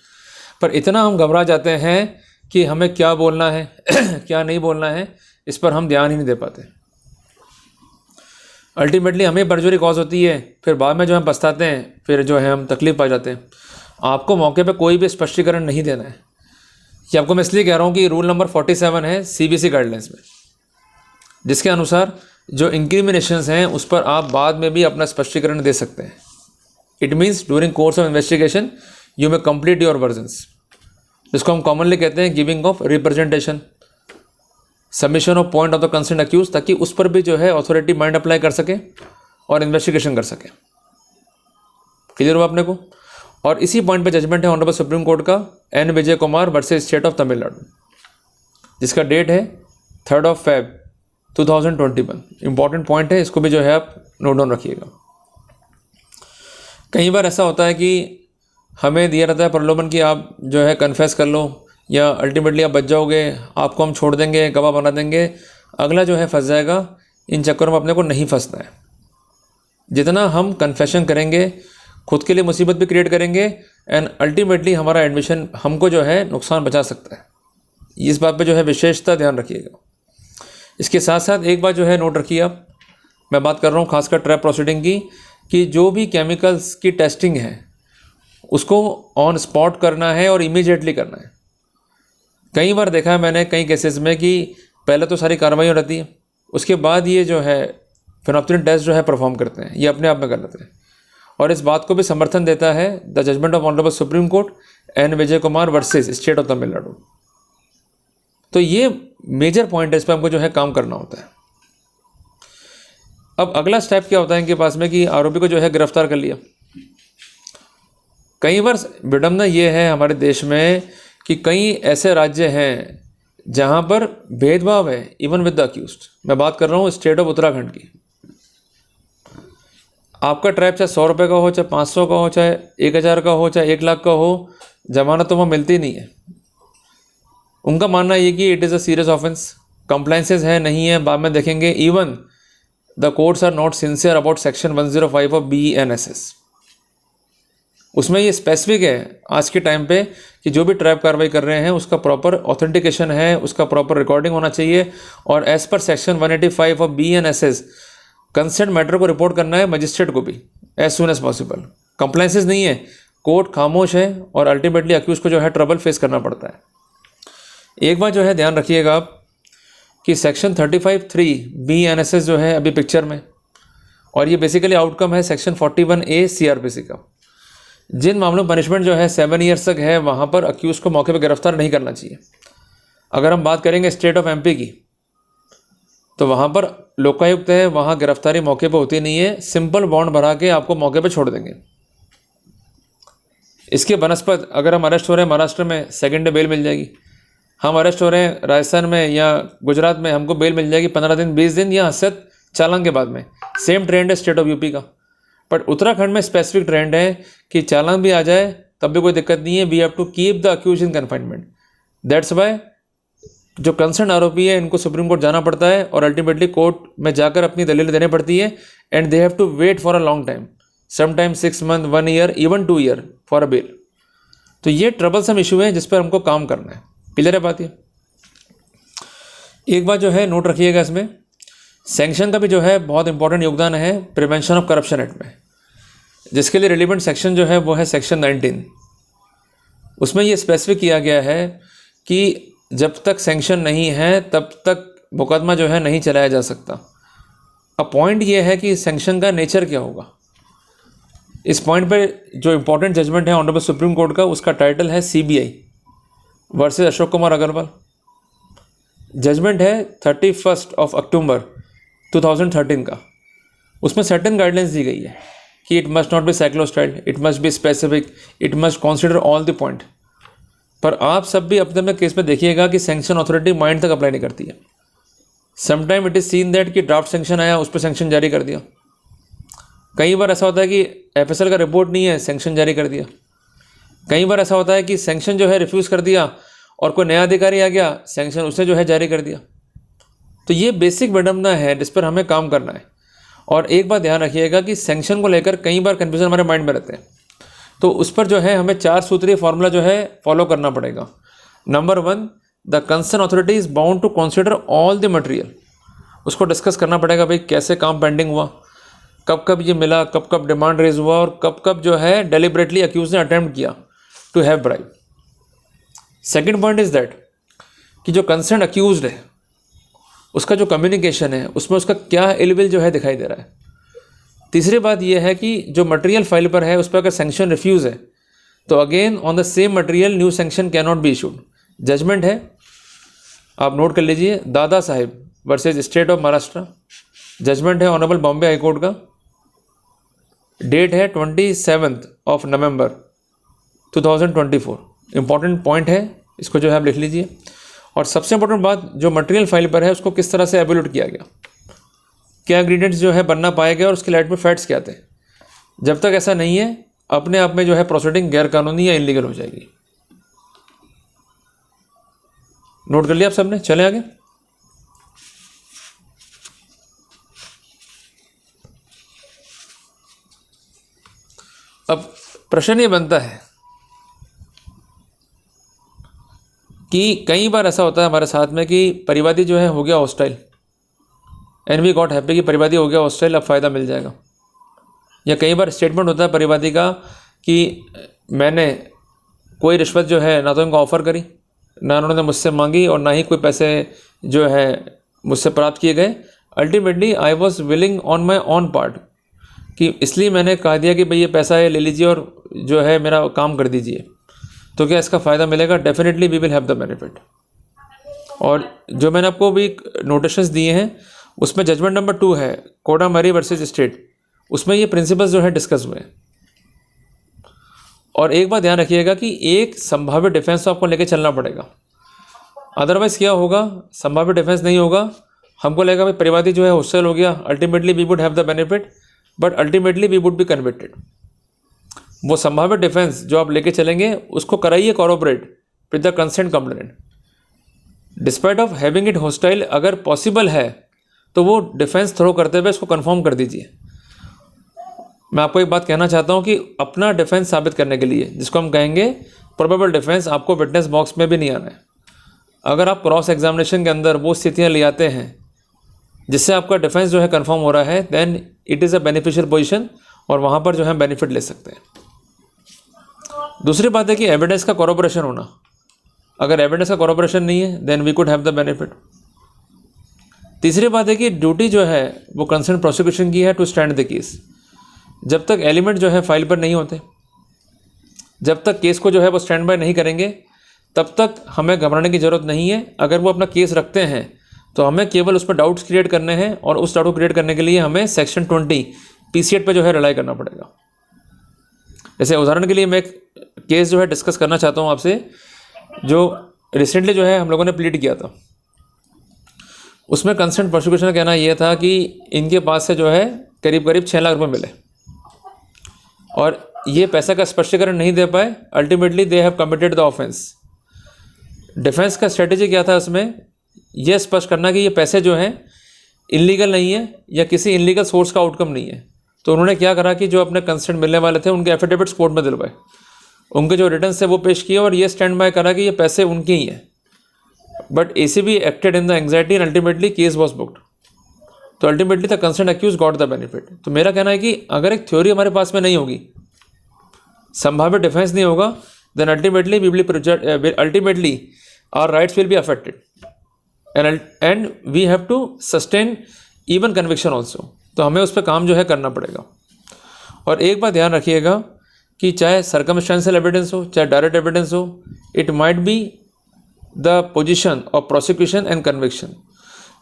पर इतना हम घबरा जाते हैं कि हमें क्या बोलना है क्या नहीं बोलना है, इस पर हम ध्यान ही नहीं दे पाते। अल्टीमेटली हमें बरजोरी कॉज होती है, फिर बाद में जो हम पछताते हैं, फिर जो है हम तकलीफ पा जाते हैं। आपको मौके पे कोई भी स्पष्टीकरण नहीं देना है। कि आपको मैं इसलिए कह रहा हूँ कि रूल नंबर 47 है CBC गाइडलाइंस में, जिसके अनुसार जो इंक्रिमिनेशंस हैं उस पर आप बाद में भी अपना स्पष्टीकरण दे सकते हैं। It means during course of investigation you may complete your versions, जिसको हम कॉमनली कहते हैं giving of representation, submission of point of the concern accuse, ताकि उस पर भी जो है अथॉरिटी माइंड अप्लाई कर सके और इन्वेस्टिगेशन कर सके। क्लियर हुआ अपने को? और इसी पॉइंट पे जजमेंट है ऑनरेबल सुप्रीम कोर्ट का N Vijay Kumar versus state of Tamil Nadu, जिसका डेट है 3 Feb 2021। इंपॉर्टेंट पॉइंट है, इसको भी जो है आप नोट डाउन रखिएगा। कई बार ऐसा होता है कि हमें दिया रहता है प्रलोभन कि आप जो है कन्फेस कर लो या अल्टीमेटली आप बच जाओगे, आपको हम छोड़ देंगे, गवाह बना देंगे, अगला जो है फंस जाएगा। इन चक्करों में अपने को नहीं फंसना है। जितना हम कन्फेशन करेंगे खुद के लिए मुसीबत भी क्रिएट करेंगे एंड अल्टीमेटली हमारा एडमिशन हमको जो है नुकसान बचा सकता है। इस बात पे जो है विशेषता ध्यान रखिएगा। इसके साथ साथ एक बात जो है नोट रखिए आप, मैं बात कर रहा हूँ खासकर ट्रैप प्रोसीडिंग की, कि जो भी केमिकल्स की टेस्टिंग है उसको ऑन स्पॉट करना है और इमीडिएटली करना है। कई बार देखा है मैंने कई केसेस में कि पहले तो सारी कार्रवाई हो रहती है, उसके बाद ये जो है फिनोप्थेलिन टेस्ट जो है परफॉर्म करते हैं, ये अपने आप में कर लेते हैं। और इस बात को भी समर्थन देता है the judgment of honourable supreme court N Vijay Kumar versus state of Tamil Nadu. तो ये मेजर पॉइंट है, इस पर हमको जो है काम करना होता है। अब अगला स्टेप क्या होता है इनके पास में कि आरोपी को जो है गिरफ्तार कर लिया। कई बार विडम्बना ये है हमारे देश में कि कई ऐसे राज्य हैं जहाँ पर भेदभाव है इवन विद द अक्यूज्ड। मैं बात कर रहा हूँ स्टेट ऑफ उत्तराखंड की। आपका ट्रैप चाहे 100 रुपये का हो, चाहे 500 का हो, चाहे 1000 का हो, चाहे 1 लाख का हो, जमानत तो वहाँ मिलती नहीं है। उनका मानना ये कि it is a serious offence, compliances है नहीं है बाद में देखेंगे। Even the courts are not sincere about section 105 of BENSS। उसमें ये स्पेसिफिक है आज के टाइम पे कि जो भी ट्रैप कार्रवाई कर रहे हैं उसका प्रॉपर ऑथेंटिकेशन है, उसका प्रॉपर रिकॉर्डिंग होना चाहिए और as per section 185 of BENSS consent matter को रिपोर्ट करना है मजिस्ट्रेट को भी as soon as possible. Compliances नहीं है, कोर्ट खामोश है और अल्टीमेटली अक्यूज को जो है ट्रबल फेस करना पड़ता है। एक बात जो है ध्यान रखिएगा आप कि सेक्शन 35(3) BENSS जो है अभी पिक्चर में, और ये बेसिकली आउटकम है सेक्शन 41A CRPC का। जिन मामलों में पनिशमेंट जो है 7 ईयर्स तक है वहाँ पर अक्यूज को मौके पर गिरफ्तार नहीं करना चाहिए। अगर हम बात करेंगे स्टेट ऑफ MP की तो वहाँ पर लोकायुक्त है, वहाँ गिरफ्तारी मौके पर होती नहीं है, सिंपल बॉन्ड भरा के आपको मौके पर छोड़ देंगे। इसके बनस्पत अगर हम अरेस्ट हो रहे हैं महाराष्ट्र में, सेकेंड डे बेल मिल जाएगी। हम अरेस्ट हो रहे हैं राजस्थान में या गुजरात में, हमको बेल मिल जाएगी 15 दिन 20 दिन या हसत चालान के बाद में। सेम ट्रेंड है स्टेट ऑफ UP का, बट उत्तराखंड में स्पेसिफिक ट्रेंड है कि चालान भी आ जाए तब भी कोई दिक्कत नहीं है। We have to keep the accuse in confinement. That's why जो कंसर्न आरोपी है इनको सुप्रीम कोर्ट जाना पड़ता है और अल्टीमेटली कोर्ट में जाकर अपनी दलील देनी पड़ती है and they have to wait for a long time, sometime 6 months, 1 year, even 2 year for a bail. तो ये ट्रबलसम इशू है जिस पर हमको काम करना है। क्लियर है बात ये? एक बात जो है नोट रखिएगा, इसमें सैंक्शन का भी जो है बहुत इंपॉर्टेंट योगदान है प्रिवेंशन ऑफ करप्शन एक्ट में, जिसके लिए रिलेवेंट सेक्शन जो है वो है सेक्शन 19। उसमें ये स्पेसिफिक किया गया है कि जब तक सैंक्शन नहीं है तब तक मुकदमा जो है नहीं चलाया जा सकता। अब पॉइंट ये है कि सैंक्शन का नेचर क्या होगा। इस पॉइंट पे जो इम्पोर्टेंट जजमेंट है ऑनरेबल सुप्रीम कोर्ट का, उसका टाइटल है CBI versus Ashok Kumar Agarwal. Judgment है 31 October 2013 का। उसमें सर्टेन गाइडलाइंस दी गई है कि it must not be cyclostyle, it must be specific, it must consider all the point. पर आप सब भी अपने अपने केस में देखिएगा कि सैंक्शन अथॉरिटी माइंड तक अप्लाई नहीं करती है। Sometime it is seen that कि ड्राफ्ट सैंक्शन आया, उस पर सैंक्शन जारी कर दिया। कई बार ऐसा होता है कि FSL का रिपोर्ट नहीं है, सैंक्शन जारी कर दिया। कई बार ऐसा होता है कि सैंक्शन जो है रिफ्यूज़ कर दिया और कोई नया अधिकारी आ गया, सैंक्शन उसने जो है जारी कर दिया। तो ये बेसिक विडम्बना है जिस पर हमें काम करना है। और एक बात ध्यान रखिएगा कि सैंक्शन को लेकर कई बार कन्फ्यूजन हमारे माइंड में रहते हैं, तो उस पर जो है हमें 4 सूत्रीय फॉर्मूला जो है फॉलो करना पड़ेगा। Number 1, the concern authority is bound to consider all the material. उसको डिस्कस करना पड़ेगा भाई कैसे काम पेंडिंग हुआ, कब कब ये मिला, कब कब डिमांड रेज हुआ और कब कब जो है डेलिबरेटली अक्यूज ने अटेम्प्ट किया to have bribe. Second point is that कि जो कंसर्न अक्यूज्ड है उसका जो कम्युनिकेशन है उसमें उसका क्या इलविल जो है दिखाई दे रहा है। तीसरी बात यह है कि जो मटेरियल फाइल पर है उस पर अगर सैंक्शन रिफ्यूज़ है तो again on the same material new sanction can not be issued. Judgment है, आप नोट कर लीजिए, Dada Sahib versus state of Maharashtra. Judgment है ऑनरेबल बॉम्बे हाई कोर्ट का, डेट है 27 नवंबर 2024। इंपॉर्टेंट पॉइंट है, इसको जो है आप लिख लीजिए। और सबसे इंपॉर्टेंट बात, जो मटेरियल फाइल पर है उसको किस तरह से एवेल्यूएट किया गया, क्या इंग्रेडिएंट्स जो है बनना पाए गए और उसके लाइट में फैट्स क्या थे। जब तक ऐसा नहीं है अपने आप में जो है प्रोसीडिंग गैर कानूनी या इलीगल हो जाएगी। नोट कर लिया आप सबने, चले आगे। अब प्रश्न ये बनता है कि कई बार ऐसा होता है हमारे साथ में कि परिवादी जो है हो गया hostile and we got happy कि परिवादी हो गया हॉस्टाइल, अब फ़ायदा मिल जाएगा। या कई बार स्टेटमेंट होता है परिवादी का कि मैंने कोई रिश्वत जो है ना तो इनको ऑफ़र करी, ना उन्होंने मुझसे मांगी और ना ही कोई पैसे जो है मुझसे प्राप्त किए गए। Ultimately I was willing on my on part, कि इसलिए मैंने कहा दिया कि भाई ये पैसा है ले लीजिए और जो है मेरा काम कर दीजिए। तो क्या इसका फ़ायदा मिलेगा? Definitely we will have the benefit. और जो मैंने आपको भी नोटिशंस दिए हैं उसमें जजमेंट नंबर 2 है कोडा मरी वर्सेज स्टेट, उसमें ये प्रिंसिपल्स जो है डिस्कस हुए हैं। और एक बात ध्यान रखिएगा कि एक संभावित डिफेंस तो आपको लेके चलना पड़ेगा, अदरवाइज़ क्या होगा, संभावित डिफेंस नहीं होगा, हमको लगेगा भाई परिवादी जो है हॉस्टाइल हो गया, ultimately we would have the benefit but ultimately we would be convicted. वो संभावित डिफेंस जो आप लेके चलेंगे उसको कराइए corroborate with the consent complainant. Despite of having it hostile, अगर पॉसिबल है तो वो डिफेंस थ्रो करते हुए इसको कंफर्म कर दीजिए। मैं आपको एक बात कहना चाहता हूँ कि अपना डिफेंस साबित करने के लिए, जिसको हम कहेंगे प्रोबेबल डिफेंस, आपको विटनेस बॉक्स में भी नहीं आना है। अगर आप क्रॉस एग्जामिनेशन के अंदर वो स्थितियाँ ले आते हैं जिससे आपका डिफेंस जो है कंफर्म हो रहा है, then it is a beneficial position और वहाँ पर जो है बेनिफिट ले सकते हैं। दूसरी बात है कि एविडेंस का कॉरोबोरेशन होना। अगर एविडेंस का कॉरोबोरेशन नहीं है then we could have the benefit. तीसरी बात है कि ड्यूटी जो है वो कंसर्न प्रोसिक्यूशन की है टू स्टैंड द केस। जब तक एलिमेंट जो है फाइल पर नहीं होते, जब तक केस को जो है वो स्टैंड बाय नहीं करेंगे, तब तक हमें घबराने की ज़रूरत नहीं है। अगर वो अपना केस रखते हैं तो हमें केवल उस पर डाउट्स क्रिएट करने हैं और उस डाउट को क्रिएट करने के लिए हमें सेक्शन 20 PCAT पे जो है रिलाई करना पड़ेगा। जैसे उदाहरण के लिए मैं एक केस जो है डिस्कस करना चाहता हूँ आपसे, जो रिसेंटली जो है हम लोगों ने प्लीड किया था। उसमें कंसर्न प्रोसिक्यूशन का कहना यह था कि इनके पास से जो है करीब 6 लाख रुपए मिले और ये पैसा का स्पष्टीकरण नहीं दे पाए। Ultimately they have committed the offence. Defence का स्ट्रेटेजी क्या था उसमें, यह स्पष्ट करना कि ये पैसे जो हैं इलीगल नहीं है या किसी इलीगल सोर्स का आउटकम नहीं है। तो उन्होंने क्या करा कि जो अपने कंसेंट मिलने वाले थे उनके एफिडेविट्स कोर्ट में दिलवाए, उनके जो रिटर्न से वो पेश किए और ये स्टैंड बाय करा कि ये पैसे उनके ही हैं। But ACB acted in the anxiety and ultimately case was booked. तो ultimately the concern accused got the benefit. तो मेरा कहना है कि अगर एक थ्योरी हमारे पास में नहीं होगी, संभावित डिफेंस नहीं होगा, then ultimately ultimately our rights will be affected and we have to sustain even conviction also. तो हमें उस पर काम जो है करना पड़ेगा। और एक बात ध्यान रखिएगा कि चाहे सर्कमस्टेंशियल एविडेंस हो चाहे डायरेक्ट एविडेंस हो, it might be the position of prosecution and conviction.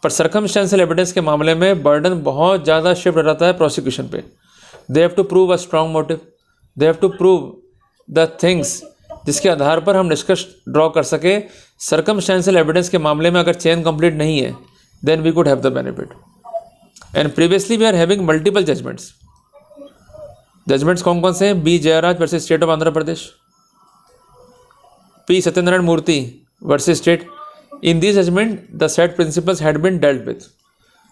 पर सर्कमस्टेंशियल एविडेंस के मामले में बर्डन बहुत ज़्यादा शिफ्ट रहता है प्रोसिक्यूशन पे। They have to prove a strong motive, they have to prove the things जिसके आधार पर हम निष्कर्ष ड्रॉ कर सके। सर्कमस्टेंशियल एविडेंस के मामले में अगर चेन कंप्लीट नहीं है then we could have the benefit. And previously we are having multiple judgments. Judgments कौन कौन से हैं? B Jayaraj versus state of Andhra Pradesh, P Satyanarayana Murthy versus state. In this judgment the set principles had been dealt with.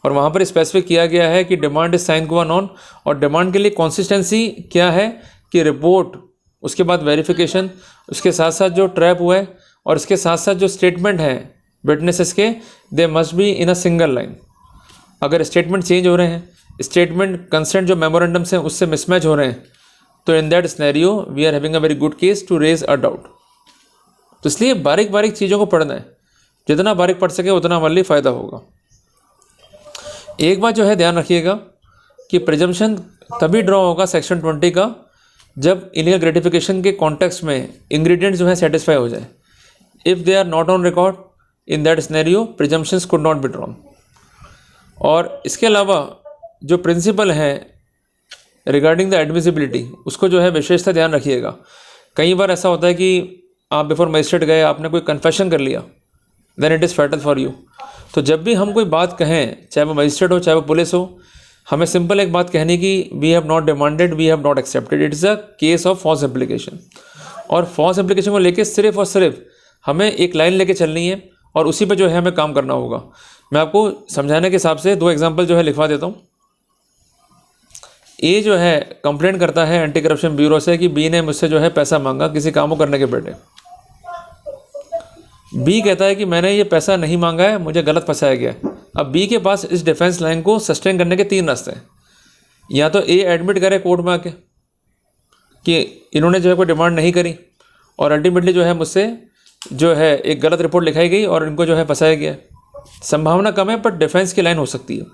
और वहाँ पर specific किया गया है कि demand is sine qua non, और डिमांड के लिए कंसिस्टेंसी क्या है कि रिपोर्ट, उसके बाद वेरिफिकेशन, उसके साथ साथ जो ट्रैप हुआ है और इसके साथ साथ जो स्टेटमेंट है विटनेसेस के, they must be in a single line. अगर स्टेटमेंट चेंज हो रहे हैं, स्टेटमेंट कंसेंट जो मेमोरेंडम से उससे मिसमैच हो रहे हैं, तो in that scenario we are having a very good case to raise a doubt. तो इसलिए बारीक बारीक चीज़ों को पढ़ना है, जितना बारीक पढ़ सके उतना हमारे लिए फ़ायदा होगा। एक बात जो है ध्यान रखिएगा कि प्रिजम्पशन तभी ड्रॉ होगा सेक्शन 20 का जब इलीगल ग्रेटिफिकेशन के कॉन्टेक्स्ट में इंग्रेडिएंट्स जो है सेटिस्फाई हो जाए. If they are not on record in that scenario presumptions could not be drawn. और इसके अलावा जो प्रिंसिपल है रिगार्डिंग द एडमिसिबिलिटी उसको जो है विशेषता ध्यान रखिएगा. कई बार ऐसा होता है कि आप बिफोर मजिस्ट्रेट गए, आपने कोई कन्फेशन कर लिया, then it is fatal for you. तो जब भी हम कोई बात कहें, चाहे वो मजिस्ट्रेट हो चाहे वो पुलिस हो, हमें सिंपल एक बात कहनी कि we have not demanded, we have not accepted. It is a case of false application. और फॉल्स एप्लीकेशन को लेके सिर्फ और सिर्फ हमें एक लाइन लेके चलनी है और उसी पे जो है हमें काम करना होगा. मैं आपको समझाने के हिसाब से 2 एग्जांपल जो है लिखवा देता हूँ. ए जो है कंप्लेंट करता है एंटी करप्शन ब्यूरो से कि बी ने मुझसे जो है पैसा मांगा किसी काम को करने के बेटे. बी कहता है कि मैंने ये पैसा नहीं मांगा है, मुझे गलत फंसाया गया है. अब बी के पास इस डिफेंस लाइन को सस्टेन करने के 3 रास्ते हैं. या तो ए एडमिट करे कोर्ट में आके कि इन्होंने जो है कोई डिमांड नहीं करी और अल्टीमेटली जो है मुझसे जो है एक गलत रिपोर्ट लिखाई गई और इनको जो है फंसाया गया. संभावना कम है, पर डिफेंस की लाइन हो सकती है.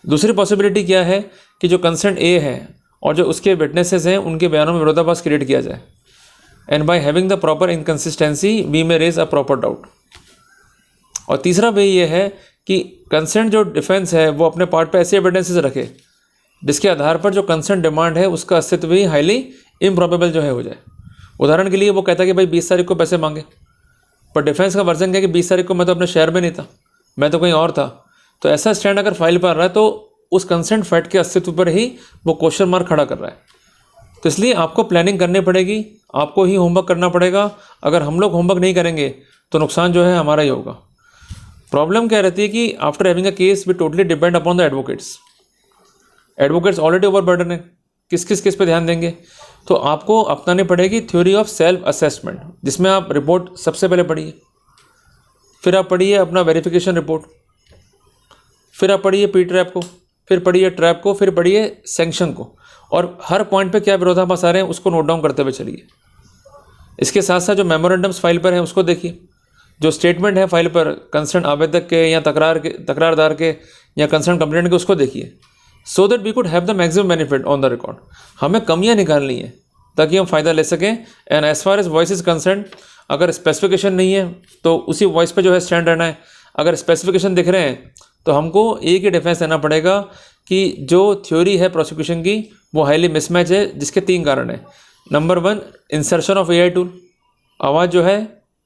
दूसरी पॉसिबिलिटी क्या है कि जो कंसर्न ए है और जो उसके विटनेसेस हैं उनके बयानों में विरोधाभास क्रिएट किया जाए. And by having the proper inconsistency we may raise a proper doubt. और तीसरा वे ये है कि कंसर्न जो डिफेंस है वो अपने पार्ट पे ऐसे एविडेंसेस रखे जिसके आधार पर जो कंसर्न डिमांड है उसका अस्तित्व भी हाईली इम्प्रॉबेबल जो है हो जाए. उदाहरण के लिए वो कहता है कि भाई 20 तारीख को पैसे मांगे, पर डिफेंस का वर्जन क्या है कि 20 तारीख को मैं तो अपने शहर में नहीं था, मैं तो कहीं और था. तो ऐसा स्टैंड अगर फाइल पर आ रहा है तो उस कंसेंट फैक्ट के अस्तित्व पर ही वो क्वेश्चन मार्क खड़ा कर रहा है. तो इसलिए आपको प्लानिंग करनी पड़ेगी, आपको ही होमवर्क करना पड़ेगा. अगर हम लोग होमवर्क नहीं करेंगे तो नुकसान जो है हमारा ही होगा. प्रॉब्लम क्या रहती है कि after having a case we totally depend upon the advocates. Advocates already overburden है, किस किस केस पे ध्यान देंगे. तो आपको अपनानी पड़ेगी थ्योरी ऑफ सेल्फ असेसमेंट, जिसमें आप रिपोर्ट सबसे पहले पढ़िए, फिर आप पढ़िए अपना वेरिफिकेशन रिपोर्ट, फिर आप पढ़िए पी ट्रैप को, फिर पढ़िए ट्रैप को, फिर पढ़िए सैंक्शन को, और हर पॉइंट पे क्या विरोधाभास आ रहे हैं उसको नोट डाउन करते हुए चलिए. इसके साथ साथ जो मेमोरेंडम्स फाइल पर हैं उसको देखिए, जो स्टेटमेंट है फाइल पर कंसर्न आवेदक के या तकरारदार के या कंसर्न कंप्लेंट के उसको देखिए, so that we could have the maximum benefit on the record. हमें कमियां निकालनी है ताकि हम फ़ायदा ले सकें. And as far as voice is concern, अगर स्पेसिफिकेशन नहीं है तो उसी वॉइस पे जो है स्टैंड रहना है. अगर स्पेसिफिकेशन दिख रहे हैं तो हमको एक ही डिफेंस देना पड़ेगा कि जो थ्योरी है प्रोसिक्यूशन की वो हाईली मिसमैच है, जिसके 3 कारण हैं. Number 1, insertion of AI tool, आवाज़ जो है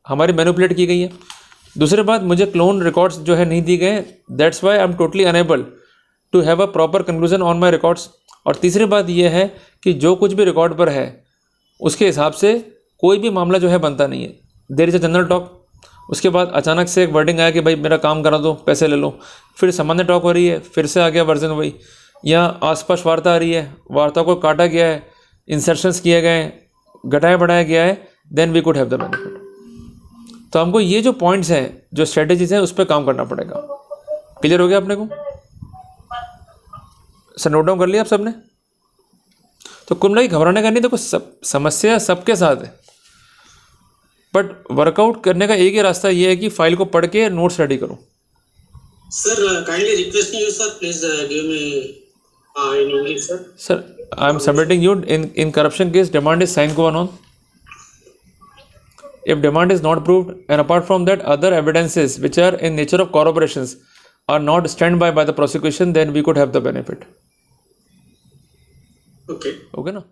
हमारी मैनिपुलेट की गई है. दूसरी बात, मुझे क्लोन रिकॉर्ड्स जो है नहीं दी गए, that's why I am totally unable to have a proper conclusion on my records. और तीसरी बात यह है कि जो कुछ भी रिकॉर्ड पर है उसके हिसाब से कोई भी मामला जो है बनता नहीं है. There is a general talk, उसके बाद अचानक से एक वर्डिंग आया कि भाई मेरा काम करा दो, पैसे ले लो, फिर सामान्य टॉक हो रही है, फिर से आ गया वर्जन वही, या आसपास वार्ता आ रही है, वार्ता को काटा गया है, इंसर्शंस किए गए हैं, घटाया बढ़ाया गया है, then we could have the benefit. तो हमको ये जो पॉइंट्स हैं, जो स्ट्रेटेजीज हैं, उस पर काम करना पड़ेगा. क्लियर हो गया अपने को? सर नोट डाउन कर लिया आप सबने? तो कुल मिला के घबराने का नहीं, देखो समस्या सबके साथ है, बट वर्कआउट करने का एक ही रास्ता ये है कि फाइल को पढ़ के नोट्स रेडी करो.
Sir, kindly requesting you, sir, please give me in English, sir.
Sir, I am submitting you in corruption case. Demand is sine qua non. If demand is not proved, and apart from that, other evidences which are in nature of corroborations are not stand by the prosecution, then we could have the benefit.
Okay.
Okay, na?